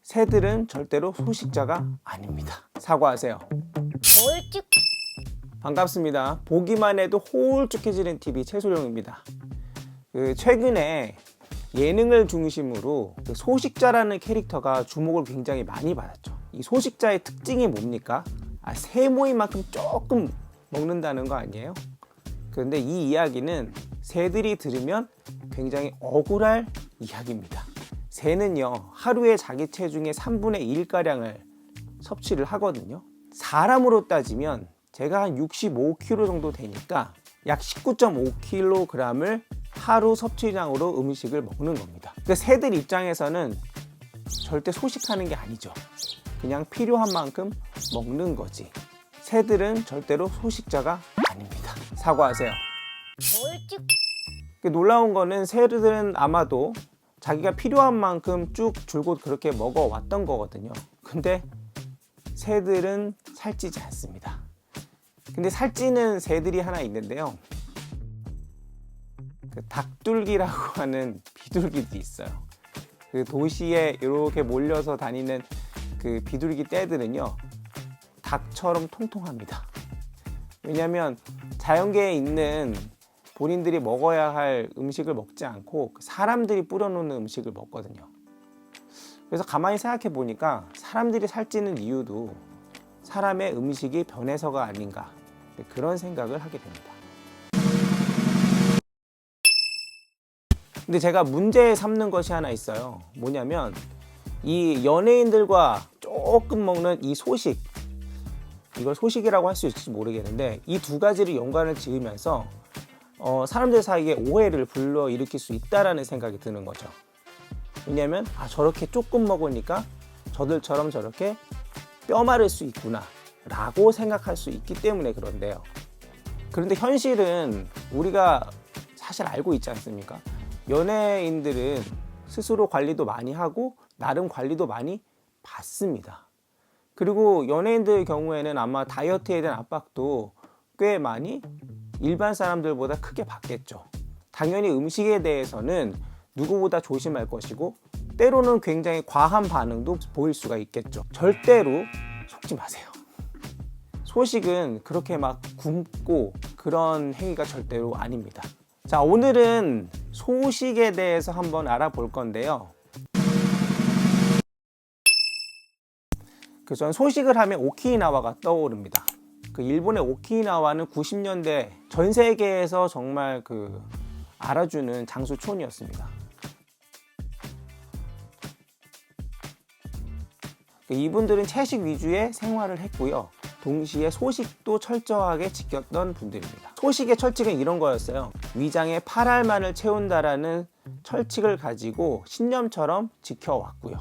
새들은 절대로 소식자가 아닙니다. 사과하세요. 홀쭉. 반갑습니다. 보기만 해도 홀쭉해지는 TV 최소룡입니다. 최근에 예능을 중심으로 소식자라는 캐릭터가 주목을 굉장히 많이 받았죠. 이 소식자의 특징이 뭡니까? 새 모이만큼 조금 먹는다는 거 아니에요? 그런데 이 이야기는 새들이 들으면 굉장히 억울할 이야기입니다. 새는요, 하루에 자기 체중의 3분의 1가량을 섭취를 하거든요. 사람으로 따지면 제가 한 65kg 정도 되니까 약 19.5kg을 하루 섭취량으로 음식을 먹는 겁니다. 그러니까 새들 입장에서는 절대 소식하는 게 아니죠. 그냥 필요한 만큼 먹는 거지. 새들은 절대로 소식자가 아닙니다. 사과하세요. 홀쭉. 놀라운 거는 새들은 아마도 자기가 필요한 만큼 쭉 줄곧 그렇게 먹어왔던 거거든요. 근데 새들은 살찌지 않습니다. 근데 살찌는 새들이 하나 있는데요. 닭둘기라고 하는 비둘기도 있어요. 도시에 이렇게 몰려서 다니는 그 비둘기 떼들은요, 닭처럼 통통합니다. 왜냐하면 자연계에 있는 본인들이 먹어야 할 음식을 먹지 않고 사람들이 뿌려놓는 음식을 먹거든요. 그래서 가만히 생각해 보니까 사람들이 살찌는 이유도 사람의 음식이 변해서가 아닌가, 그런 생각을 하게 됩니다. 근데 제가 문제 삼는 것이 하나 있어요. 뭐냐면 이 연예인들과 조금 먹는 이 소식, 이걸 소식이라고 할 수 있을지 모르겠는데 이 두 가지를 연관을 지으면서 사람들 사이에 오해를 불러일으킬 수 있다라는 생각이 드는 거죠. 왜냐하면 저렇게 조금 먹으니까 저들처럼 저렇게 뼈 마를 수 있구나 라고 생각할 수 있기 때문에 그런데요. 그런데 현실은 우리가 사실 알고 있지 않습니까? 연예인들은 스스로 관리도 많이 하고 나름 관리도 많이 받습니다. 그리고 연예인들 경우에는 아마 다이어트에 대한 압박도 꽤 많이 일반 사람들보다 크게 받겠죠. 당연히 음식에 대해서는 누구보다 조심할 것이고 때로는 굉장히 과한 반응도 보일 수가 있겠죠. 절대로 속지 마세요. 소식은 그렇게 막 굶고 그런 행위가 절대로 아닙니다. 자, 오늘은 소식에 대해서 한번 알아볼 건데요. 저는 소식을 하면 오키나와가 떠오릅니다. 일본의 오키나와는 90년대 전 세계에서 정말 알아주는 장수촌이었습니다. 이분들은 채식 위주의 생활을 했고요. 동시에 소식도 철저하게 지켰던 분들입니다. 소식의 철칙은 이런 거였어요. 위장에 8알만을 채운다라는 철칙을 가지고 신념처럼 지켜왔고요.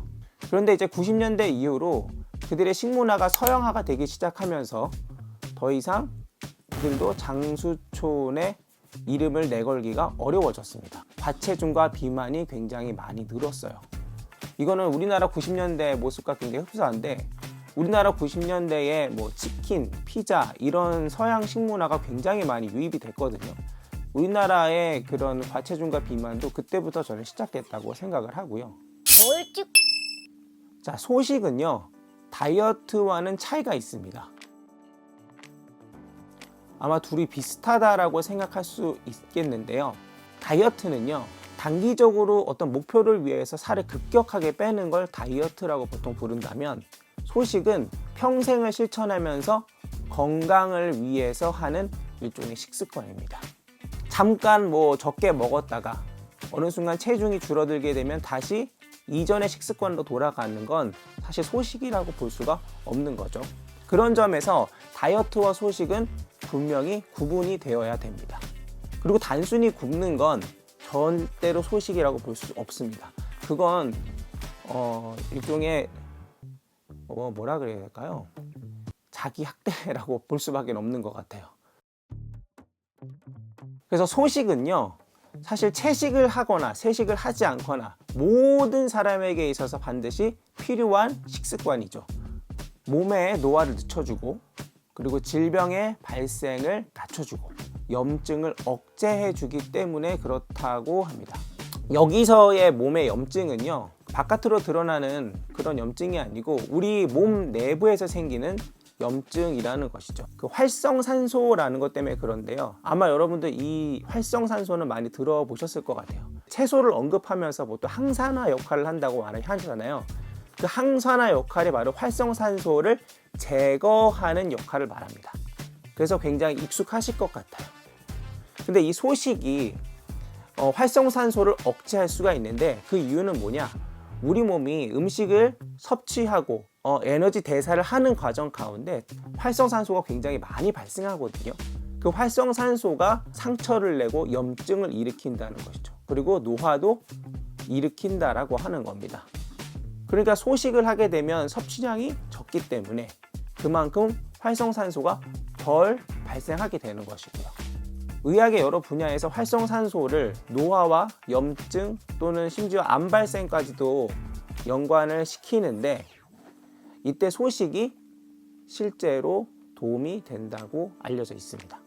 그런데 이제 90년대 이후로 그들의 식문화가 서양화가 되기 시작하면서 더 이상 그들도 장수촌의 이름을 내걸기가 어려워졌습니다. 과체중과 비만이 굉장히 많이 늘었어요. 이거는 우리나라 90년대 모습과 굉장히 흡사한데 우리나라 90년대에 치킨, 피자 이런 서양 식문화가 굉장히 많이 유입이 됐거든요. 우리나라의 그런 과체중과 비만도 그때부터 저는 시작됐다고 생각을 하고요. 홀쭉. 자, 소식은요, 다이어트와는 차이가 있습니다. 아마 둘이 비슷하다라고 생각할 수 있겠는데요. 다이어트는요, 단기적으로 어떤 목표를 위해서 살을 급격하게 빼는 걸 다이어트라고 보통 부른다면 소식은 평생을 실천하면서 건강을 위해서 하는 일종의 식습관입니다. 잠깐 적게 먹었다가 어느 순간 체중이 줄어들게 되면 다시 이전의 식습관으로 돌아가는 건 사실 소식이라고 볼 수가 없는 거죠. 그런 점에서 다이어트와 소식은 분명히 구분이 되어야 됩니다. 그리고 단순히 굶는 건 절대로 소식이라고 볼 수 없습니다. 그건 일종의 뭐라 그래야 될까요? 자기 학대라고 볼 수밖에 없는 것 같아요. 그래서 소식은요, 사실 채식을 하거나 채식을 하지 않거나 모든 사람에게 있어서 반드시 필요한 식습관이죠. 몸에 노화를 늦춰주고 그리고 질병의 발생을 낮춰주고 염증을 억제해주기 때문에 그렇다고 합니다. 여기서의 몸의 염증은요, 바깥으로 드러나는 그런 염증이 아니고 우리 몸 내부에서 생기는 염증이라는 것이죠. 그 활성산소라는 것 때문에 그런데요. 아마 여러분들 이 활성산소는 많이 들어보셨을 것 같아요. 채소를 언급하면서 보통 항산화 역할을 한다고 하잖아요. 그 항산화 역할이 바로 활성산소를 제거하는 역할을 말합니다. 그래서 굉장히 익숙하실 것 같아요. 근데 이 소식이 활성산소를 억제할 수가 있는데 그 이유는 뭐냐? 우리 몸이 음식을 섭취하고 에너지 대사를 하는 과정 가운데 활성산소가 굉장히 많이 발생하거든요. 그 활성산소가 상처를 내고 염증을 일으킨다는 것이죠. 그리고 노화도 일으킨다라고 하는 겁니다. 그러니까 소식을 하게 되면 섭취량이 적기 때문에 그만큼 활성산소가 덜 발생하게 되는 것이고요. 의학의 여러 분야에서 활성산소를 노화와 염증 또는 심지어 암 발생까지도 연관을 시키는데 이때 소식이 실제로 도움이 된다고 알려져 있습니다.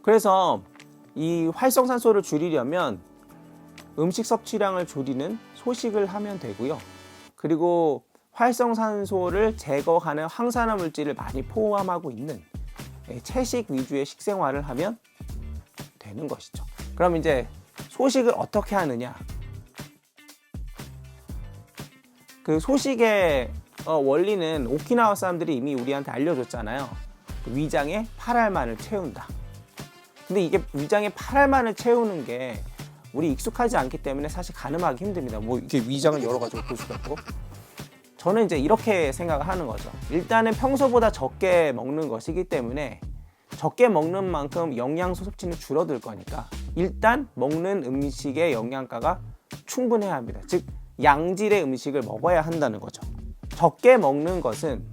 그래서 이 활성산소를 줄이려면 음식 섭취량을 줄이는 소식을 하면 되고요. 그리고 활성산소를 제거하는 항산화 물질을 많이 포함하고 있는 채식 위주의 식생활을 하면 되는 것이죠. 그럼 이제 소식을 어떻게 하느냐? 그 소식의 원리는 오키나와 사람들이 이미 우리한테 알려줬잖아요. 위장에 8알만을 채운다. 근데 이게 위장에 8알만을 채우는 게 우리 익숙하지 않기 때문에 사실 가늠하기 힘듭니다. 뭐 이렇게 위장을 열어가지고 볼 수가 있고. 저는 이제 이렇게 생각을 하는 거죠. 일단은 평소보다 적게 먹는 것이기 때문에 적게 먹는 만큼 영양소 섭취는 줄어들 거니까 일단 먹는 음식의 영양가가 충분해야 합니다. 즉 양질의 음식을 먹어야 한다는 거죠. 적게 먹는 것은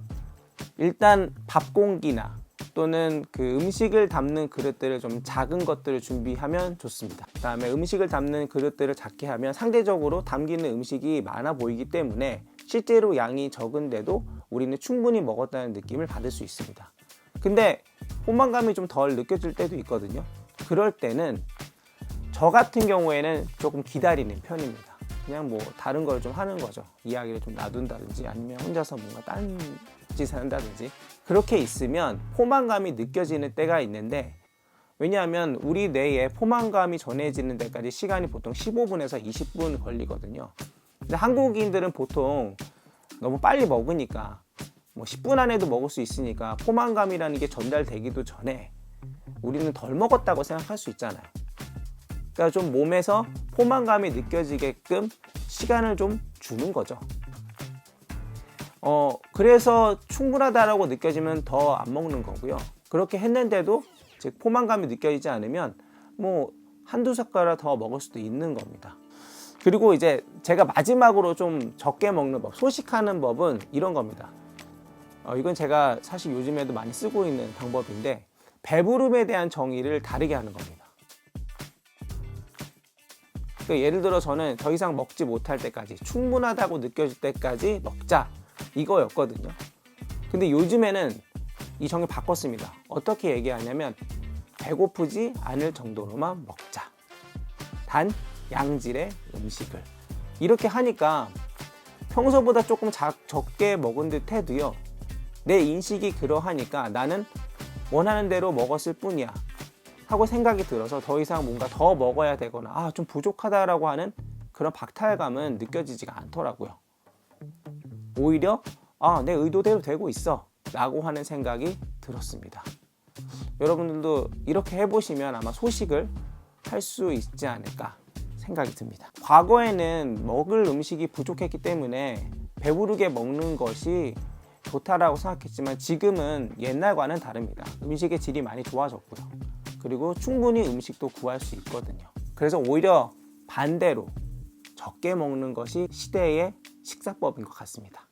일단 밥 공기나 또는 그 음식을 담는 그릇들을 좀 작은 것들을 준비하면 좋습니다. 그 다음에 음식을 담는 그릇들을 작게 하면 상대적으로 담기는 음식이 많아 보이기 때문에 실제로 양이 적은데도 우리는 충분히 먹었다는 느낌을 받을 수 있습니다. 근데 포만감이 좀 덜 느껴질 때도 있거든요. 그럴 때는 저 같은 경우에는 조금 기다리는 편입니다. 그냥 뭐 다른 걸 좀 하는 거죠. 이야기를 좀 놔둔다든지 아니면 혼자서 뭔가 딴 짓을 한다든지 그렇게 있으면 포만감이 느껴지는 때가 있는데 왜냐하면 우리 뇌에 포만감이 전해지는 데까지 시간이 보통 15분에서 20분 걸리거든요. 근데 한국인들은 보통 너무 빨리 먹으니까 뭐 10분 안에도 먹을 수 있으니까 포만감이라는 게 전달되기도 전에 우리는 덜 먹었다고 생각할 수 있잖아요. 그러니까 좀 몸에서 포만감이 느껴지게끔 시간을 좀 주는 거죠. 그래서 충분하다라고 느껴지면 더 안 먹는 거고요. 그렇게 했는데도 즉 포만감이 느껴지지 않으면 뭐 한두 숟가락 더 먹을 수도 있는 겁니다. 그리고 이제 제가 마지막으로 좀 적게 먹는 법, 소식하는 법은 이런 겁니다. 이건 제가 사실 요즘에도 많이 쓰고 있는 방법인데 배부름에 대한 정의를 다르게 하는 겁니다. 그러니까 예를 들어 저는 더 이상 먹지 못할 때까지 충분하다고 느껴질 때까지 먹자 이거였거든요. 근데 요즘에는 이 정의 바꿨습니다. 어떻게 얘기하냐면 배고프지 않을 정도로만 먹자. 단 양질의 음식을. 이렇게 하니까 평소보다 조금 적게 먹은 듯 해도요. 내 인식이 그러하니까 나는 원하는 대로 먹었을 뿐이야 하고 생각이 들어서 더 이상 뭔가 더 먹어야 되거나 좀 부족하다라고 하는 그런 박탈감은 느껴지지가 않더라고요. 오히려 내 의도대로 되고 있어 라고 하는 생각이 들었습니다. 여러분들도 이렇게 해보시면 아마 소식을 할 수 있지 않을까 생각이 듭니다. 과거에는 먹을 음식이 부족했기 때문에 배부르게 먹는 것이 좋다라고 생각했지만 지금은 옛날과는 다릅니다. 음식의 질이 많이 좋아졌고요. 그리고 충분히 음식도 구할 수 있거든요. 그래서 오히려 반대로 적게 먹는 것이 시대의 식사법인 것 같습니다.